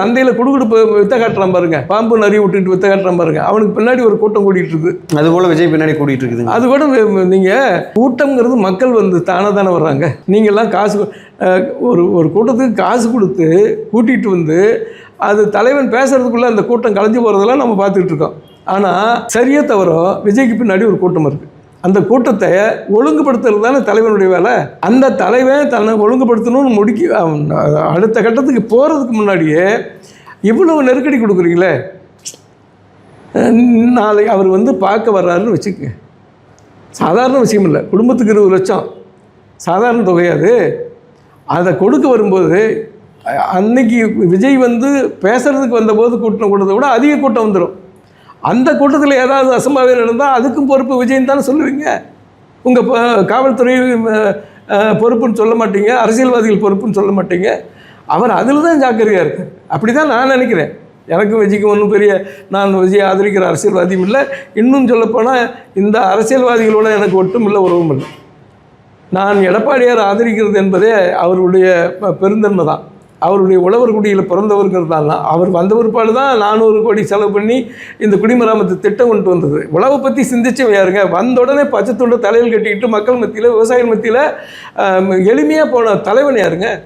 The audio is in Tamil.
சந்தையில் குடுகுடுப்பு வித்த காட்டுறான் பாருங்க, பாம்பு நரி விட்டுட்டு வித்த காட்டுறான் பாருங்க, அவனுக்கு பின்னாடி ஒரு கூட்டம் கூட்டிகிட்டு இருக்குது. அது போல் விஜய் பின்னாடி கூட்டிகிட்டு இருக்குது. அது கூட நீங்கள் கூட்டங்கிறது மக்கள் வந்து தானே வர்றாங்க. நீங்கள்லாம் காசு ஒரு கூட்டத்துக்கு காசு கொடுத்து கூட்டிகிட்டு வந்து அது தலைவன் பேசுறதுக்குள்ளே அந்த கூட்டம் கலைஞ்சு போகிறதெல்லாம் நம்ம பார்த்துக்கிட்டு இருக்கோம். ஆனால் சரியா தவிர விஜய்க்கு பின்னாடி ஒரு கூட்டம் இருக்குது. அந்த கூட்டத்தை ஒழுங்குபடுத்துறது தானே தலைவனுடைய வேலை. அந்த தலைவன் தன்னை ஒழுங்குபடுத்தணும்னு அடுத்த கட்டத்துக்கு போகிறதுக்கு முன்னாடியே இவ்வளவு நெருக்கடி கொடுக்குறீங்களே. நாளை அவர் வந்து பார்க்க வர்றாருன்னு வச்சுக்கோங்க, சாதாரண விஷயம் இல்லை. குடும்பத்துக்கு 20 லட்சம் சாதாரண தொகையாது. அதை கொடுக்க வரும்போது அன்னைக்கு விஜய் வந்து பேசுகிறதுக்கு வந்தபோது கூட்டத்தை விட அதிக கூட்டம் வந்துடும். அந்த கூட்டத்தில் ஏதாவது அசம்பாவிதம் நடந்தால் அதுக்கும் பொறுப்பு விஜய்ன்னு தானே சொல்லுவீங்க. உங்கள் காவல்துறை பொறுப்புன்னு சொல்ல மாட்டீங்க, அரசியல்வாதிகள் பொறுப்புன்னு சொல்ல மாட்டீங்க. அவர் அதில் தான் ஜாக்கிரதையாக இருக்கார். அப்படி தான் நான் நினைக்கிறேன். எனக்கும் விஜய்க்கு ஒன்றும் பெரிய, நான் விஜய் ஆதரிக்கிற அரசியல்வாதியும் இல்லை. இன்னும் சொல்லப்போனால் இந்த அரசியல்வாதிகளோட எனக்கு ஒட்டும் இல்லை, உறவும் இல்லை. நான் எடப்பாடியார் ஆதரிக்கிறது என்பதே அவருடைய பெருந்தன்மை தான். அவருடைய உழவர் குடியில் பிறந்தவருங்கிறதால அவர் வந்த பிற்பாடு தான் 400 கோடி செலவு பண்ணி இந்த குடிமராமத்து திட்டம் கொண்டு வந்தது. உழவை பற்றி சிந்திச்சு யாருங்க, வந்த உடனே பச்சை துண்டை தலையில் கட்டிக்கிட்டு மக்கள் மத்தியில், விவசாயிகள் மத்தியில் எளிமையாக போன தலைவன் யாருங்க?